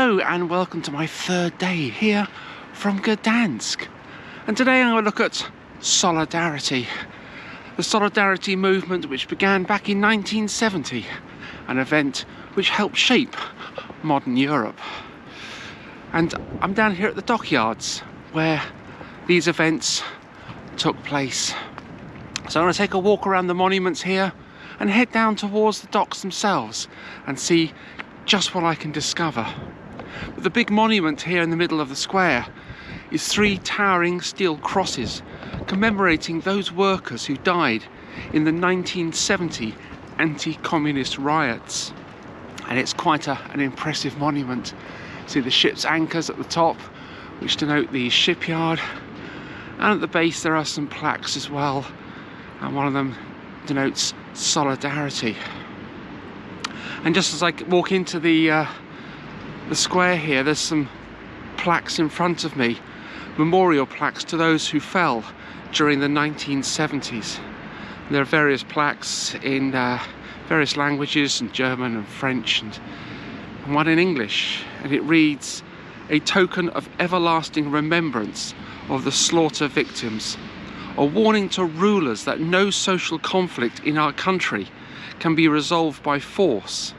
Hello and welcome to my third day here from Gdansk. And today I'm going to look at solidarity. The solidarity movement which began back in 1970, an event which helped shape modern Europe. And I'm down here at the dockyards where these events took place. So I'm going to take a walk around the monuments here and head down towards the docks themselves and see just what I can discover. But the big monument here in the middle of the square is 3 towering steel crosses commemorating those workers who died in the 1970 anti-communist riots. And it's quite an impressive monument. See the ship's anchors at the top, which denote the shipyard, and at the base there are some plaques as well, and one of them denotes solidarity. And just as I walk into the square here, there's some plaques in front of me, memorial plaques to those who fell during the 1970s. There are various plaques in various languages, in German and French, and one in English, and it reads, "A token of everlasting remembrance of the slaughter victims, a warning to rulers that no social conflict in our country can be resolved by force,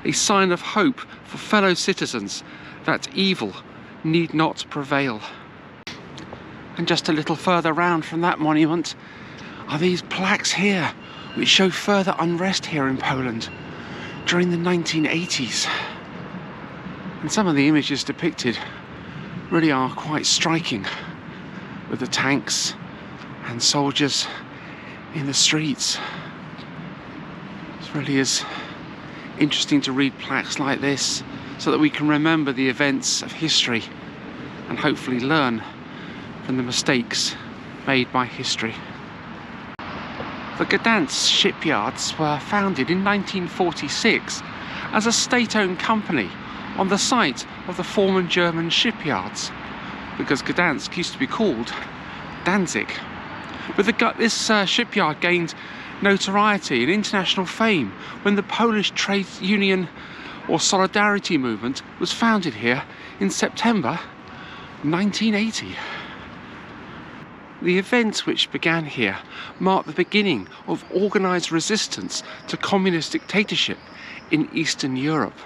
a sign of hope for fellow citizens that evil need not prevail." And just a little further round from that monument are these plaques here, which show further unrest here in Poland during the 1980s. And some of the images depicted really are quite striking, with the tanks and soldiers in the streets. It really is interesting to read plaques like this so that we can remember the events of history and hopefully learn from the mistakes made by history. The Gdansk shipyards were founded in 1946 as a state-owned company on the site of the former German shipyards, because Gdansk used to be called Danzig. But this shipyard gained notoriety and international fame when the Polish trade union or solidarity movement was founded here in September 1980. The events which began here marked the beginning of organised resistance to communist dictatorship in Eastern Europe.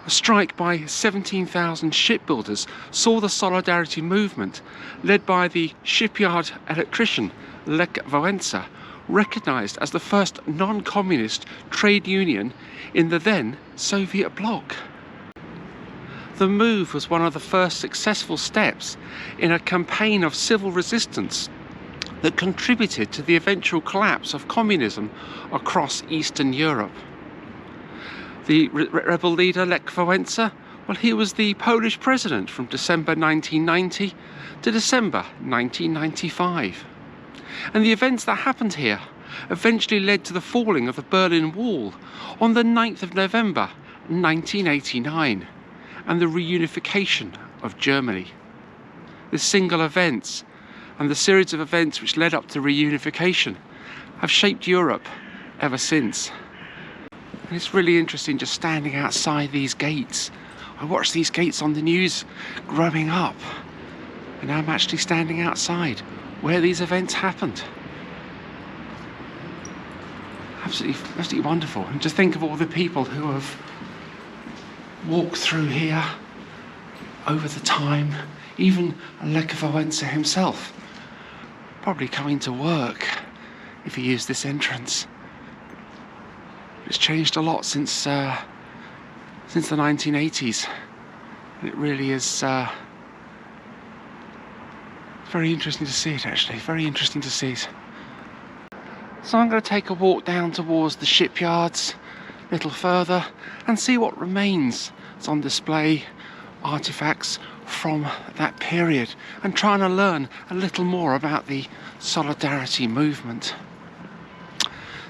A strike by 17,000 shipbuilders saw the solidarity movement, led by the shipyard electrician Lech Wałęsa, recognised as the first non-communist trade union in the then Soviet bloc. The move was one of the first successful steps in a campaign of civil resistance that contributed to the eventual collapse of communism across Eastern Europe. The rebel leader Lech Wałęsa, well, he was the Polish president from December 1990 to December 1995. And the events that happened here eventually led to the falling of the Berlin Wall on the 9th of November 1989 and the reunification of Germany. This single event and the series of events which led up to reunification have shaped Europe ever since. And it's really interesting just standing outside these gates. I watched these gates on the news growing up, and now I'm actually standing outside where these events happened. Absolutely wonderful. And just think of all the people who have walked through here over the time, even Lech Wałęsa himself, probably coming to work if he used this entrance. It's changed a lot since the 1980s. It really is very interesting to see it, actually. Very interesting to see it. So I'm going to take a walk down towards the shipyards a little further and see what remains that's on display, artifacts from that period, and trying to learn a little more about the solidarity movement.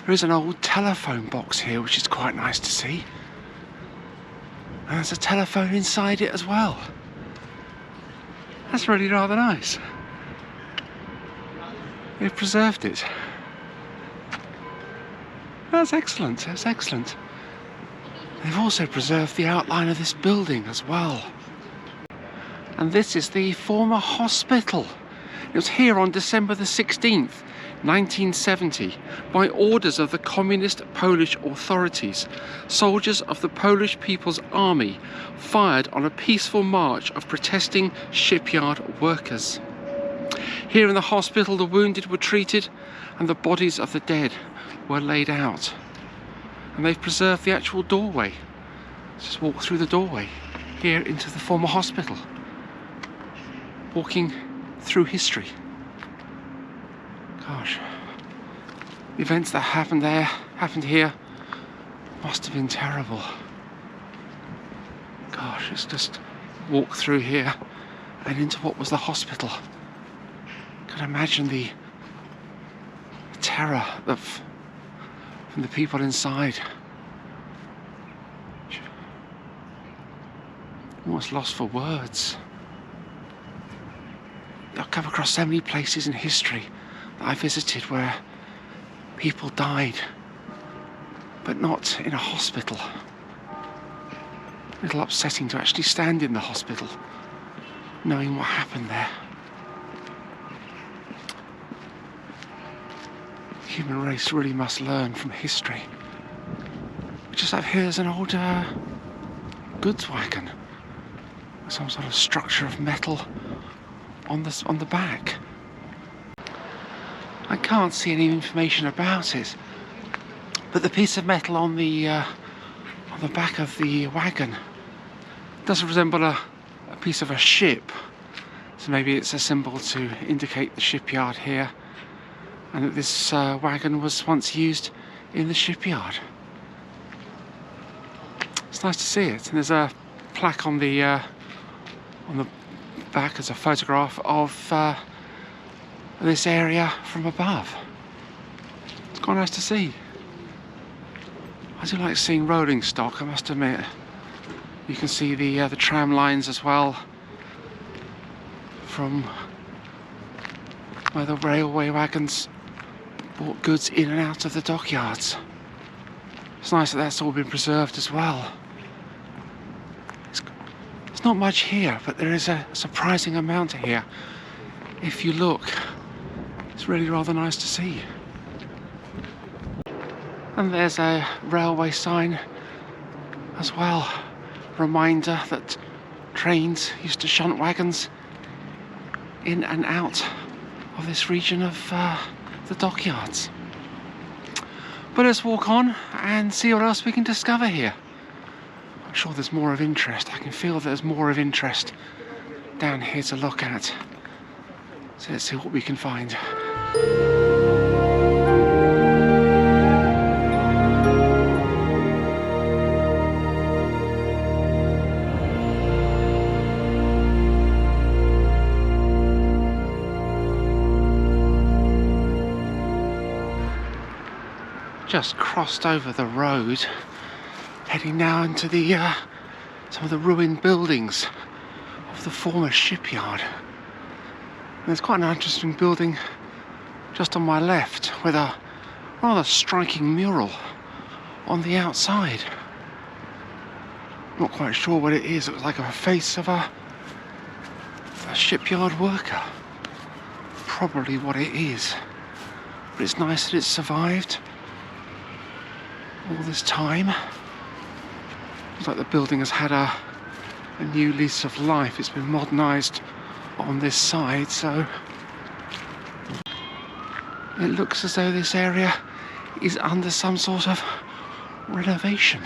There is an old telephone box here, which is quite nice to see. And there's a telephone inside it as well. That's really rather nice. They've preserved it. That's excellent, that's excellent. They've also preserved the outline of this building as well. And this is the former hospital. It was here on December the 16th, 1970, by orders of the communist Polish authorities. Soldiers of the Polish People's Army fired on a peaceful march of protesting shipyard workers. Here in the hospital, the wounded were treated and the bodies of the dead were laid out. And they've preserved the actual doorway. Let's just walk through the doorway here into the former hospital. Walking through history. Gosh, the events that happened here, must have been terrible. Gosh, let's just walk through here and into what was the hospital. Can imagine the terror from the people inside. Almost lost for words. I've come across so many places in history that I visited where people died, but not in a hospital. A little upsetting to actually stand in the hospital, knowing what happened there. The human race really must learn from history. We just have here's an old goods wagon, with some sort of structure of metal on the back. I can't see any information about it, but the piece of metal on the back of the wagon does resemble a piece of a ship. So maybe it's a symbol to indicate the shipyard here, and that this wagon was once used in the shipyard. It's nice to see it, and there's a plaque on the back as a photograph of this area from above. It's quite nice to see. I do like seeing rolling stock, I must admit. You can see the tram lines as well from where the railway wagons brought goods in and out of the dockyards. It's nice that that's all been preserved as well. There's not much here, but there is a surprising amount here. If you look, it's really rather nice to see. And there's a railway sign as well. Reminder that trains used to shunt wagons in and out of this region of the dockyards. But let's walk on and see what else we can discover here. I'm sure there's more of interest. I can feel there's more of interest down here to look at. So let's see what we can find. Just crossed over the road, heading now into the some of the ruined buildings of the former shipyard. And there's quite an interesting building just on my left with a rather striking mural on the outside. Not quite sure what it is. It was like a face of a shipyard worker. Probably what it is. But it's nice that it's survived all this time. Looks like the building has had a new lease of life. It's been modernised on this side, so it looks as though this area is under some sort of renovation.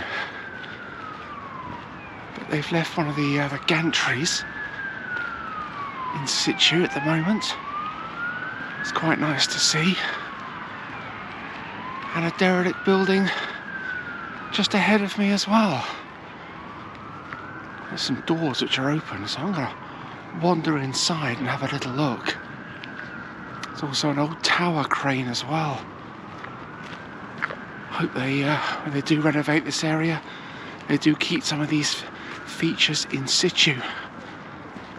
But they've left one of the gantries in situ at the moment. It's quite nice to see. And a derelict building just ahead of me as well. There's some doors which are open, so I'm going to wander inside and have a little look. There's also an old tower crane as well. Hope they, when they do renovate this area, they do keep some of these features in situ.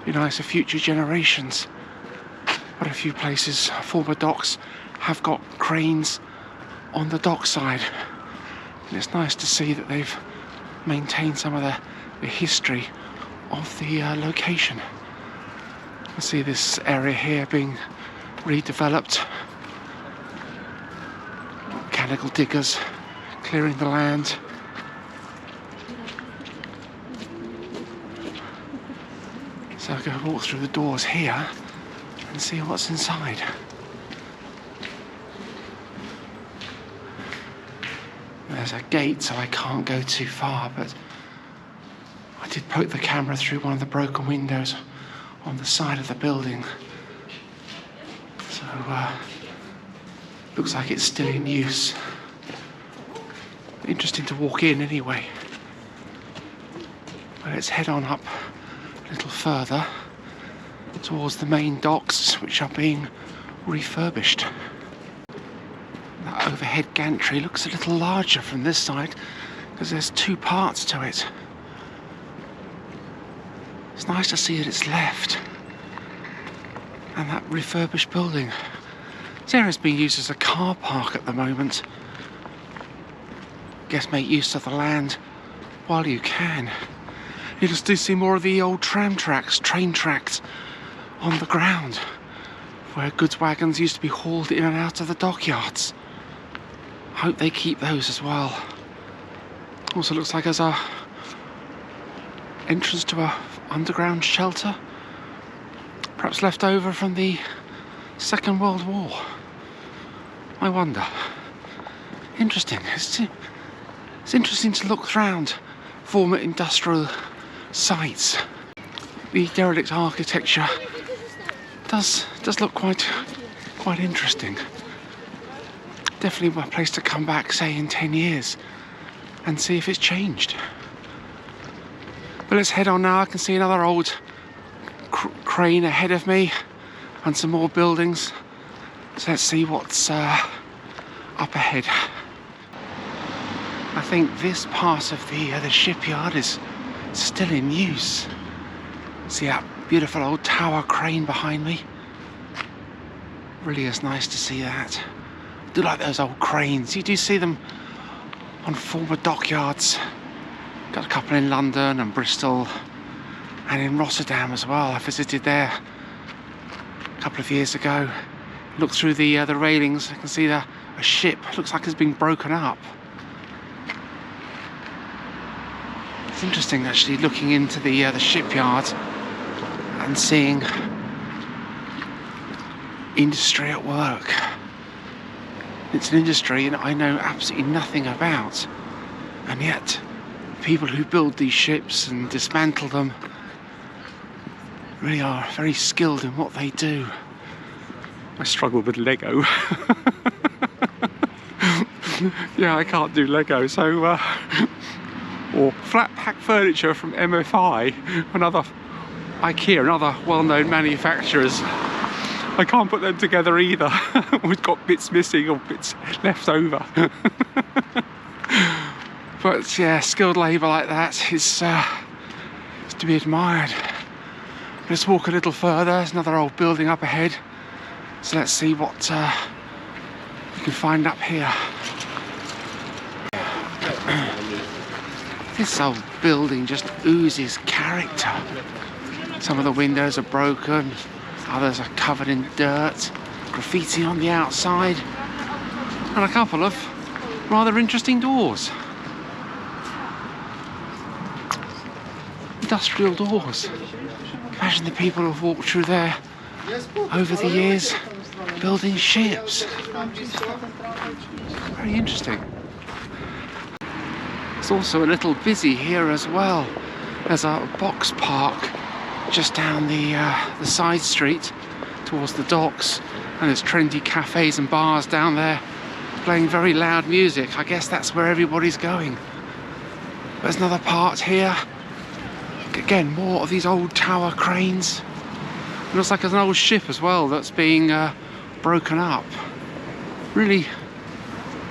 Be nice for future generations. But a few places, former docks, have got cranes on the dockside. And it's nice to see that they've maintain some of the history of the location. I see this area here being redeveloped. Mechanical diggers clearing the land. So I'll go walk through the doors here and see what's inside. There's a gate, so I can't go too far, but I did poke the camera through one of the broken windows on the side of the building. So, looks like it's still in use. Interesting to walk in anyway. But let's head on up a little further towards the main docks, which are being refurbished. That overhead gantry looks a little larger from this side because there's two parts to it. It's nice to see that it's left. And that refurbished building. This area is being used as a car park at the moment. Guess make use of the land while you can. You just do see more of the old tram tracks, train tracks on the ground, where goods wagons used to be hauled in and out of the dockyards. Hope they keep those as well. Also looks like there's a entrance to a underground shelter, perhaps left over from the Second World War. I wonder. Interesting. It's interesting to look around former industrial sites. The derelict architecture does look quite interesting. Definitely a place to come back, say in 10 years, and see if it's changed. But let's head on now. I can see another old crane ahead of me and some more buildings. So let's see what's up ahead. I think this part of the shipyard is still in use. See that beautiful old tower crane behind me? Really is nice to see that. I do like those old cranes. You do see them on former dockyards. Got a couple in London and Bristol and in Rotterdam as well. I visited there a couple of years ago. Look through the railings. I can see a ship. Looks like it's been broken up. It's interesting actually looking into the shipyard and seeing industry at work. It's an industry that I know absolutely nothing about, and yet people who build these ships and dismantle them really are very skilled in what they do. I struggle with Lego. Yeah, I can't do Lego, so or flat pack furniture from MFI, another IKEA, another well-known manufacturers. I can't put them together either. We've got bits missing or bits left over. But yeah, skilled labour like that is to be admired. Let's walk a little further. There's another old building up ahead. So let's see what we can find up here. This old building just oozes character. Some of the windows are broken, others are covered in dirt, graffiti on the outside, and a couple of rather interesting doors. Industrial doors. Imagine the people who've walked through there over the years building ships. Very interesting. It's also a little busy here as well. There's a box park just down the side street towards the docks, and there's trendy cafes and bars down there playing very loud music. I guess that's where everybody's going. There's another part here. Again, more of these old tower cranes. It looks like there's an old ship as well that's being broken up. Really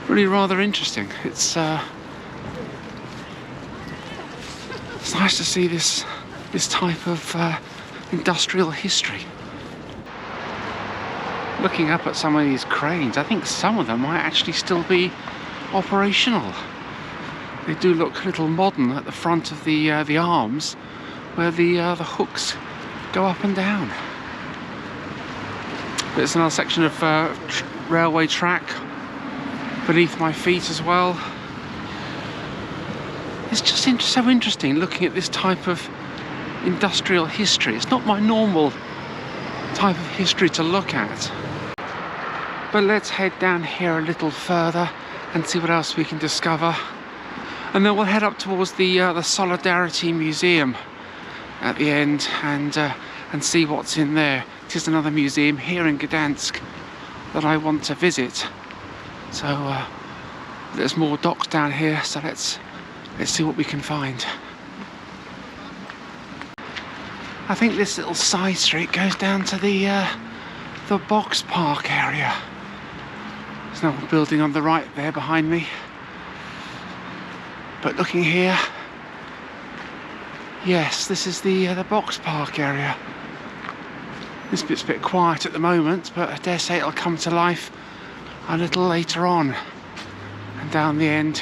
rather interesting. It's nice to see this type of industrial history. Looking up at some of these cranes, I think some of them might actually still be operational. They do look a little modern at the front of the arms, where the hooks go up and down. There's another section of railway track beneath my feet as well. It's just so interesting looking at this type of industrial history. It's not my normal type of history to look at. But let's head down here a little further and see what else we can discover. And then we'll head up towards the Solidarity Museum at the end and see what's in there. It is another museum here in Gdansk that I want to visit. So there's more docks down here, so let's see what we can find. I think this little side street goes down to the box park area. There's another building on the right there behind me. But looking here, yes, this is the box park area. This bit's a bit quiet at the moment, but I dare say it'll come to life a little later on. And down the end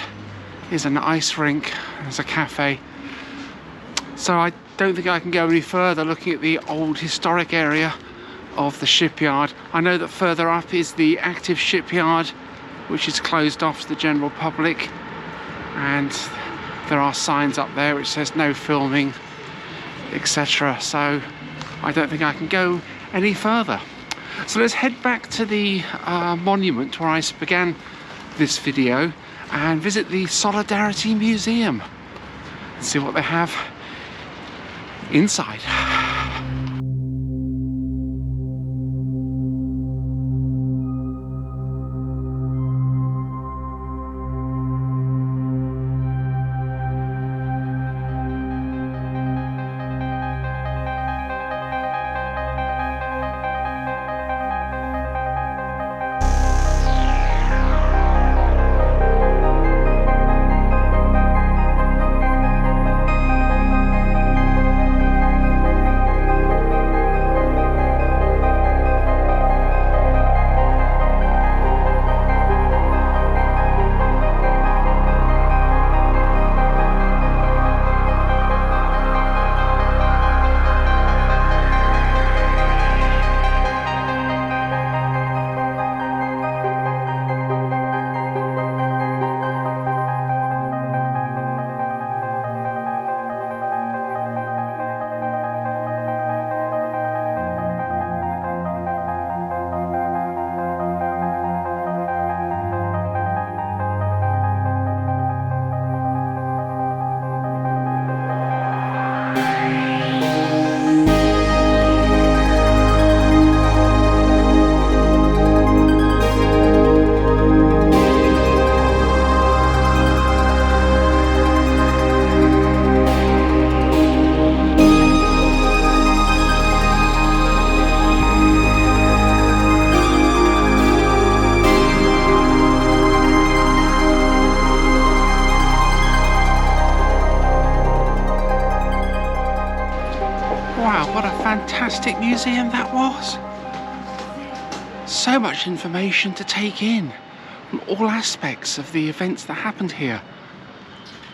is an ice rink, and there's a cafe. So I don't think I can go any further looking at the old historic area of the shipyard. I know that further up is the active shipyard, which is closed off to the general public, and there are signs up there which says no filming, etc. So I don't think I can go any further. So let's head back to the monument where I began this video and visit the Solidarity Museum and see what they have inside. Wow, what a fantastic museum that was. So much information to take in on all aspects of the events that happened here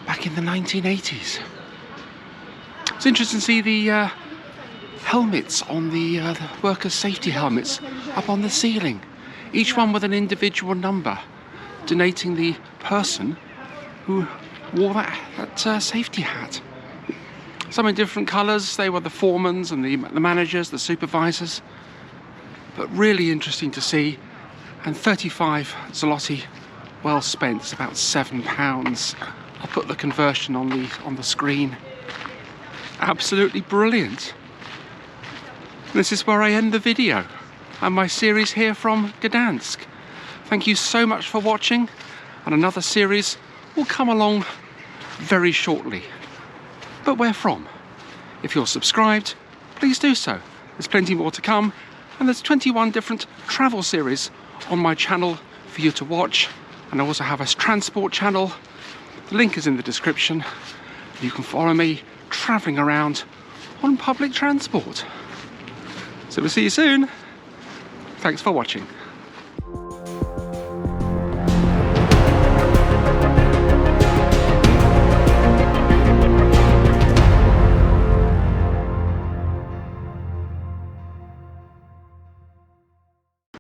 back in the 1980s. It's interesting to see the helmets on the workers' safety helmets up on the ceiling, each one with an individual number, denoting the person who wore that safety hat. Some in different colours. They were the foremans and the managers, the supervisors. But really interesting to see. And 35 zloty, well spent. It's about £7. I'll put the conversion on the screen. Absolutely brilliant. This is where I end the video and my series here from Gdansk. Thank you so much for watching, and another series will come along very shortly. But where from? If you're subscribed, please do so. There's plenty more to come, and there's 21 different travel series on my channel for you to watch. And I also have a transport channel. The link is in the description. You can follow me travelling around on public transport. So we'll see you soon. Thanks for watching.